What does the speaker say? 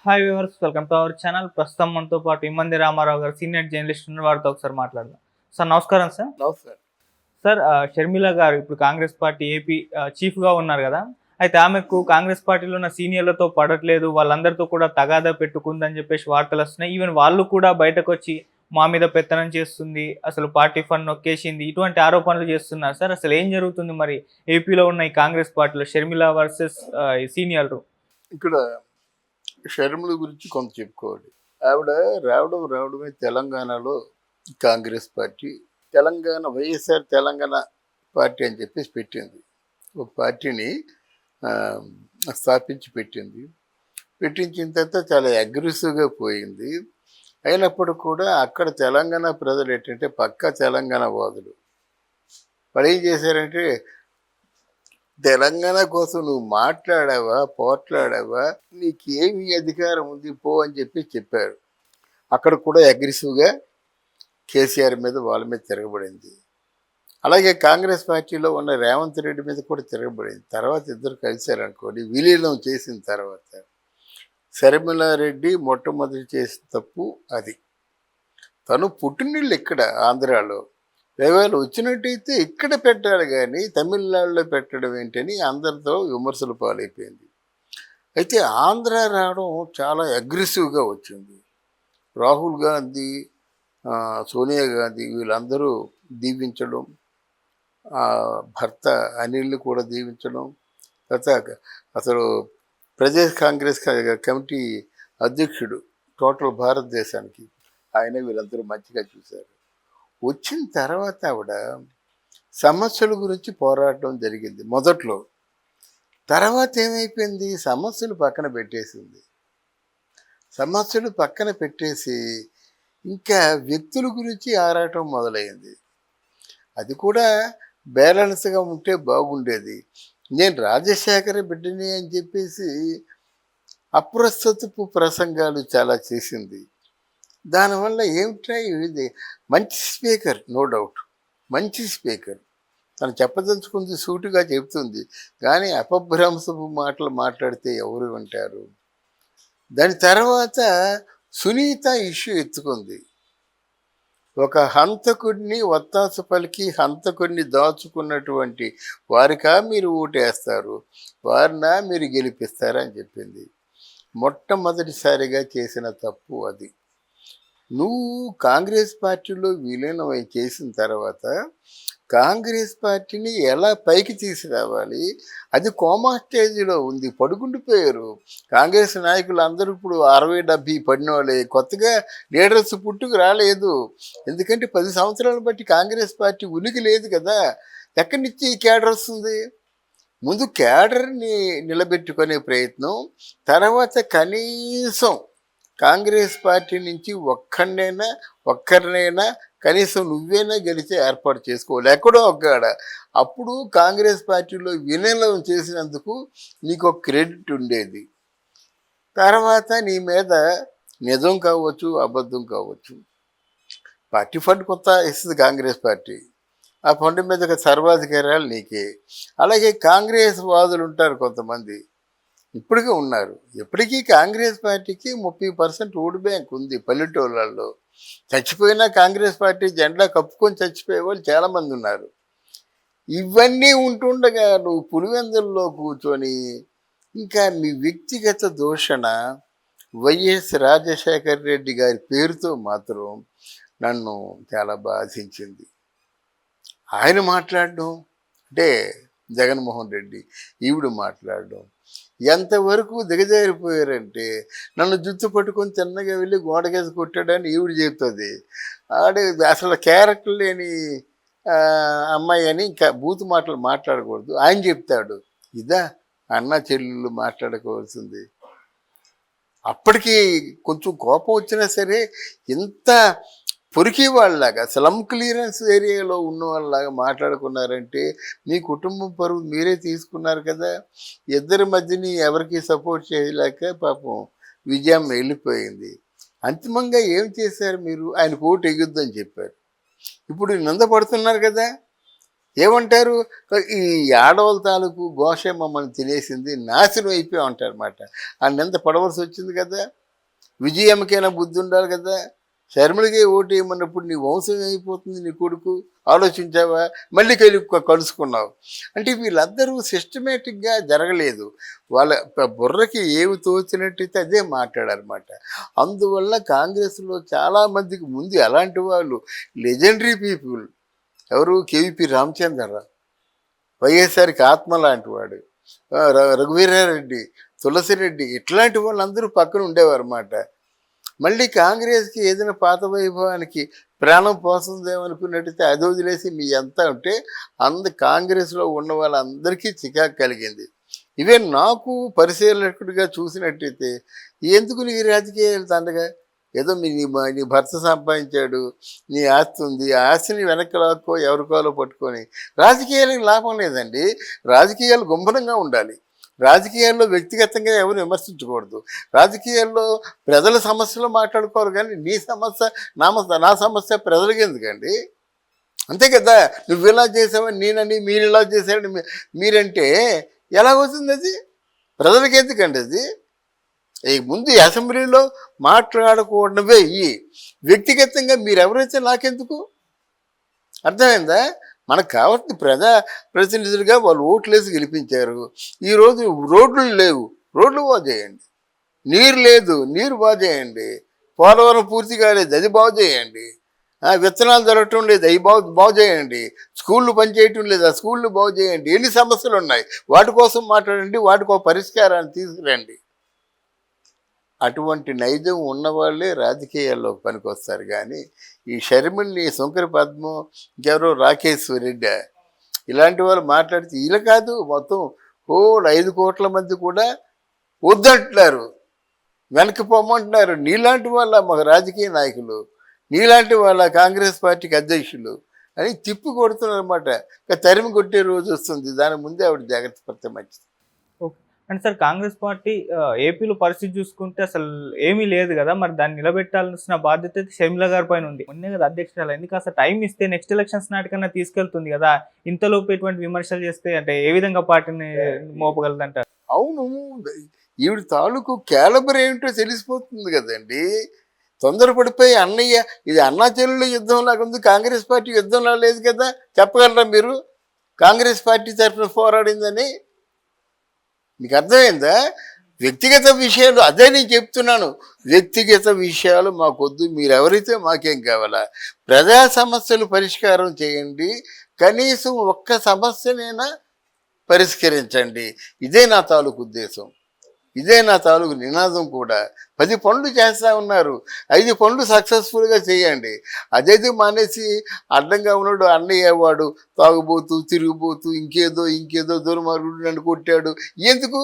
Hi viewers, welcome to our channel. ప్రస్తుతం మనతో పాటు ఇమ్మంది రామారావు గారు సీనియర్ జర్నలిస్ట్ ఉన్నారు. వారితో ఒకసారి మాట్లాడదాం. సార్ నమస్కారం సార్. నమస్కారం. సార్ షర్మిల గారు ఇప్పుడు కాంగ్రెస్ పార్టీ ఏపీ చీఫ్గా ఉన్నారు కదా. అయితే ఆమెకు కాంగ్రెస్ పార్టీలో ఉన్న సీనియర్లతో పడట్లేదు, వాళ్ళందరితో కూడా తగాదా పెట్టుకుందని చెప్పేసి వార్తలు వస్తున్నాయి. ఈవెన్ వాళ్ళు కూడా బయటకు వచ్చి మా మీద పెత్తనం చేస్తుంది, అసలు పార్టీ ఫండ్ నొక్కేసింది, ఇటువంటి ఆరోపణలు చేస్తున్నారు. సార్ అసలు ఏం జరుగుతుంది మరి ఏపీలో ఉన్న ఈ కాంగ్రెస్ పార్టీలో షర్మిల వర్సెస్ సీనియర్లు? ఇక్కడ షర్మిల గురించి కొంత చెప్పుకోవాలి. ఆవిడ రావడమే తెలంగాణలో కాంగ్రెస్ పార్టీ, తెలంగాణ వైఎస్ఆర్ తెలంగాణ పార్టీ అని చెప్పేసి పెట్టింది. ఒక పార్టీని స్థాపించి పెట్టించిన తర్వాత చాలా అగ్రెసివ్గా పోయింది. అయినప్పుడు కూడా అక్కడ తెలంగాణ ప్రజలు ఏంటంటే పక్కా తెలంగాణ వాదులు. వాళ్ళు ఏం చేశారంటే, తెలంగాణ కోసం నువ్వు మాట్లాడావా, పోట్లాడావా, నీకేమి అధికారం ఉంది పో అని చెప్పారు. అక్కడ కూడా అగ్రెసివ్గా కేసీఆర్ మీద వాళ్ళ మీద తిరగబడింది. అలాగే కాంగ్రెస్ పార్టీలో ఉన్న రేవంత్ రెడ్డి మీద కూడా తిరగబడింది. తర్వాత ఇద్దరు కలిశారనుకోండి, విలీనం చేసిన తర్వాత షర్మిల రెడ్డి మొట్టమొదటి చేసిన తప్పు అది. తను పుట్టినిళ్ళు ఇక్కడ ఆంధ్రాలో, ఒకవేళ వచ్చినట్టయితే ఇక్కడ పెట్టాలి కానీ తమిళనాడులో పెట్టడం ఏంటని అందరితో విమర్శలు పాలైపోయింది. అయితే ఆంధ్ర రావడం చాలా అగ్రెసివ్గా వచ్చింది. రాహుల్ గాంధీ, సోనియా గాంధీ వీళ్ళందరూ దీవించడం, భర్త అనిల్ని కూడా దీవించడం, తర్వాత అసలు ప్రదేశ్ కాంగ్రెస్ కమిటీ అధ్యక్షుడు టోటల్ భారతదేశానికి ఆయన వీళ్ళందరూ మంచిగా చూశారు. వచ్చిన తర్వాత ఆవిడ సమస్యల గురించి పోరాటం జరిగింది మొదట్లో. తర్వాత ఏమైపోయింది, సమస్యలు పక్కన పెట్టేసి ఇంకా వ్యక్తుల గురించి ఆరాటం మొదలైంది. అది కూడా బ్యాలెన్స్గా ఉంటే బాగుండేది. నేను రాజశేఖర బిడ్డని అని చెప్పేసి అప్రస్తుతపు ప్రసంగాలు చాలా చేసింది. దానివల్ల ఏమిటా ఇది, మంచి స్పీకర్, నో డౌట్ మంచి స్పీకర్, తను చెప్పదలుచుకుంది సూటిగా చెబుతుంది. కానీ అపభ్రంశపు మాటలు మాట్లాడితే ఎవరు వింటారు? దాని తర్వాత సునీత ఇష్యూ ఎత్తుకుంది. ఒక హంతకుడిని ఒత్తాసు పలికి హంతకుడిని దాచుకున్నటువంటి వారికా మీరు ఓటేస్తారు, వారినా మీరు గెలిపిస్తారని చెప్పింది. మొట్టమొదటిసారిగా చేసిన తప్పు అది. నువ్వు కాంగ్రెస్ పార్టీలో విలీనం చేసిన తర్వాత కాంగ్రెస్ పార్టీని ఎలా పైకి తీసుకురావాలి, అది కోమా స్టేజ్లో ఉంది, పడుకుండిపోయారు. కాంగ్రెస్ నాయకులు అందరూ ఇప్పుడు 60-70 పడిన వాళ్ళే, కొత్తగా లీడర్స్ పుట్టుకు రాలేదు. ఎందుకంటే 10 సంవత్సరాలు బట్టి కాంగ్రెస్ పార్టీ ఉనికి లేదు కదా. ఎక్కడి నుంచి ఈ క్యాడర్ వస్తుంది? ముందు క్యాడర్ని నిలబెట్టుకునే ప్రయత్నం, తర్వాత కనీసం కాంగ్రెస్ పార్టీ నుంచి ఒక్కరినైనా కనీసం నువ్వేనా గెలిచే ఏర్పాటు చేసుకోవాలి ఎక్కడో ఒక్కడ. అప్పుడు కాంగ్రెస్ పార్టీలో విలీనం చేసినందుకు నీకు ఒక క్రెడిట్ ఉండేది. తర్వాత నీ మీద నిజం కావచ్చు, అబద్ధం కావచ్చు, పార్టీ ఫండ్ కొత్త ఇస్తుంది కాంగ్రెస్ పార్టీ, ఆ ఫండ్ మీద సర్వాధికారాలు నీకే. అలాగే కాంగ్రెస్ వాదులు ఉంటారు కొంతమంది, ఇప్పటికీ ఉన్నారు. ఎప్పటికీ కాంగ్రెస్ పార్టీకి 30% ఓటు బ్యాంక్ ఉంది పల్లెటూళ్ళల్లో. చచ్చిపోయినా కాంగ్రెస్ పార్టీ జెండా కప్పుకొని చచ్చిపోయే వాళ్ళు చాలామంది ఉన్నారు. ఇవన్నీ ఉంటుండగా నువ్వు పులివెందుల్లో కూర్చొని ఇంకా నీ వ్యక్తిగత దూషణ వైఎస్ రాజశేఖర రెడ్డి గారి పేరుతో మాత్రం నన్ను చాలా బాధించింది. ఆయన మాట్లాడడం అంటే జగన్మోహన్ రెడ్డి, ఈవిడ మాట్లాడడం ఎంతవరకు దిగజారిపోయారంటే, నన్ను జుత్తు పట్టుకొని తిన్నగా వెళ్ళి గోడకేసి కొట్టాడని ఈవిడ చెప్తుంది. ఆడే అసలు క్యారెక్టర్ లేని అమ్మాయి అని ఇంకా బూతు మాటలు మాట్లాడకూడదు ఆయన చెప్తాడు. ఇదా అన్న చెల్లెళ్ళు మాట్లాడుకోవాల్సింది? అప్పటికి కొంచెం కోపం వచ్చినా సరే ఇంత పొరికి వాళ్ళలాగా స్లమ్ క్లియరెన్స్ ఏరియాలో ఉన్న వాళ్ళలాగా మాట్లాడుకున్నారంటే మీ కుటుంబం పరువు మీరే తీసుకున్నారు కదా. ఇద్దరి మధ్యని ఎవరికి సపోర్ట్ చేయలేక పాపం విజయం వెళ్ళిపోయింది. అంతిమంగా ఏం చేశారు మీరు? ఆయన ఓటు ఎగుద్దని చెప్పారు. ఇప్పుడు నిందపడుతున్నారు కదా. ఏమంటారు, ఈ ఆడవాళ్ళ తాలూకు ఘోష మమ్మల్ని తినేసింది, నాశనం అయిపోయాం అంటారు అనమాట. ఆయన ఎంత పడవలసి వచ్చింది కదా. విజయమ్మకైనా బుద్ధి ఉండాలి కదా. షర్మిలకి ఓటు వేయమన్నప్పుడు నీ వంశం అయిపోతుంది, నీ కొడుకు ఆలోచించావా, మళ్ళీ కలుసుకున్నావు. అంటే వీళ్ళందరూ సిస్టమేటిక్గా జరగలేదు. వాళ్ళ బుర్రకి ఏమి తోచినట్టయితే అదే మాట్లాడారన్నమాట. అందువల్ల కాంగ్రెస్లో చాలామందికి ముందు అలాంటి వాళ్ళు లెజెండరీ పీపుల్ ఎవరు, కేవీపీ రామచంద్రరావు, వైఎస్ఆర్కి ఆత్మ లాంటి వాడు, రఘువీరారెడ్డి, తులసిరెడ్డి, ఇట్లాంటి వాళ్ళందరూ పక్కన ఉండేవారు అన్నమాట. మళ్ళీ కాంగ్రెస్కి ఏదైనా పాత వైభవానికి ప్రాణం పోతుందేమనుకున్నట్టయితే అది వదిలేసి మీ ఎంత ఉంటే కాంగ్రెస్లో ఉన్న వాళ్ళందరికీ చికాకు కలిగింది. ఈవెన్ నాకు పరిశీలకుడిగా చూసినట్టయితే ఎందుకు నీ రాజకీయాలు తండగా, ఏదో నీ భర్త సంపాదించాడు, నీ ఆస్తి ఉంది, ఆ ఆస్తిని వెనక్కి లాక్కో ఎవరికోలో పట్టుకొని రాజకీయాలకు లాభం లేదండి. రాజకీయాలు గుంభనంగా ఉండాలి. రాజకీయాల్లో వ్యక్తిగతంగా ఎవరు విమర్శించకూడదు. రాజకీయాల్లో ప్రజల సమస్యలు మాట్లాడుకోవాలి, కానీ నీ సమస్య నా సమస్య ప్రజలకి ఎందుకండి? అంతే కదా. నువ్వు ఇలా చేసావని నేనని, మీరు ఇలా చేశారని మీరంటే ఎలాగవుతుంది? అది ప్రజలకి ఎందుకండి? అది ముందు అసెంబ్లీలో మాట్లాడకూడవే ఇవి. వ్యక్తిగతంగా మీరు ఎవరైతే నాకెందుకు? అర్థమైందా? మనకు కావాల్సిన ప్రతినిధులుగా వాళ్ళు ఓట్లేసి గెలిపించారు. ఈరోజు రోడ్లు లేవు, రోడ్లు బాగు చేయండి. నీరు లేదు, నీరు బాగు చేయండి. పోలవరం పూర్తి కాలేదు, అది బాగు చేయండి. విత్తనాలు దొరకటం లేదు, అవి బాగు చేయండి. స్కూళ్ళు పనిచేయటం లేదు, ఆ స్కూళ్ళు బాగు చేయండి. ఎన్ని సమస్యలు ఉన్నాయి, వాటి కోసం మాట్లాడండి, వాటికి ఒక పరిష్కారాన్ని తీసుకురండి. అటువంటి నైజం ఉన్నవాళ్ళే రాజకీయాల్లో పనికొస్తారు. కానీ ఈ షర్మిల్ని, శంకర పద్మం, ఇంకెవరో రాకేశ్వర రెడ్డి, ఇలాంటి వాళ్ళు మాట్లాడితే ఇలా కాదు, మొత్తం 5 కోట్ల మంది కూడా వద్దంటున్నారు, వెనక్కి పోమంటున్నారు. నీలాంటి వాళ్ళ మాకు రాజకీయ నాయకులు, నీలాంటి వాళ్ళ కాంగ్రెస్ పార్టీకి అధ్యక్షులు అని తిప్పి కొడుతున్నారు అనమాట. తరిమి కొట్టే రోజు వస్తుంది, దాని ముందే ఆవిడ జాగ్రత్త పడితే మంచిది. అంటే సార్ కాంగ్రెస్ పార్టీ ఏపీలో పరిస్థితి చూసుకుంటే అసలు ఏమీ లేదు కదా, మరి దాన్ని నిలబెట్టాల్సిన బాధ్యత అయితే షర్మిల గారి పైన ఉంది. మొన్నే కదా అధ్యక్షురాలు, ఎందుకు అసలు టైం ఇస్తే నెక్స్ట్ ఎలక్షన్స్ నాటికన్నా తీసుకెళ్తుంది కదా. ఇంతలోపు ఎటువంటి విమర్శలు చేస్తే అంటే ఏ విధంగా పార్టీని మోపగలదంటారు? అవును, ఈవిడ తాలూకు క్యాలబర్ ఏమిటో తెలిసిపోతుంది కదండి. తొందరపడిపోయి అన్నయ్య ఇది అన్నా చెల్లెళ్ళ యుద్ధం లాగా ఉంది, కాంగ్రెస్ పార్టీ యుద్ధంలా లేదు కదా. చెప్పగలరా మీరు కాంగ్రెస్ పార్టీ తరఫున పోరాడిందని? మీకు అర్థమైందా? వ్యక్తిగత విషయాలు, అదే నేను చెప్తున్నాను, వ్యక్తిగత విషయాలు మాకొద్దు. మీరు ఎవరైతే మాకేం కావాలా, ప్రజా సమస్యలు పరిష్కారం చేయండి, కనీసం ఒక్క సమస్యనైనా పరిష్కరించండి. ఇదే నా తాలూకు ఉద్దేశం, ఇదే నా తాలూకు నినాదం కూడా. 10 పనులు చేస్తూ ఉన్నారు, 5 పనులు సక్సెస్ఫుల్గా చేయండి. అదేది మానేసి అడ్డంగా ఉన్నాడు అన్నయ్య, వాడు తాగుబోతూ తిరిగిపోతూ ఇంకేదో దుర్మార్గుడు నన్ను కొట్టాడు, ఎందుకు?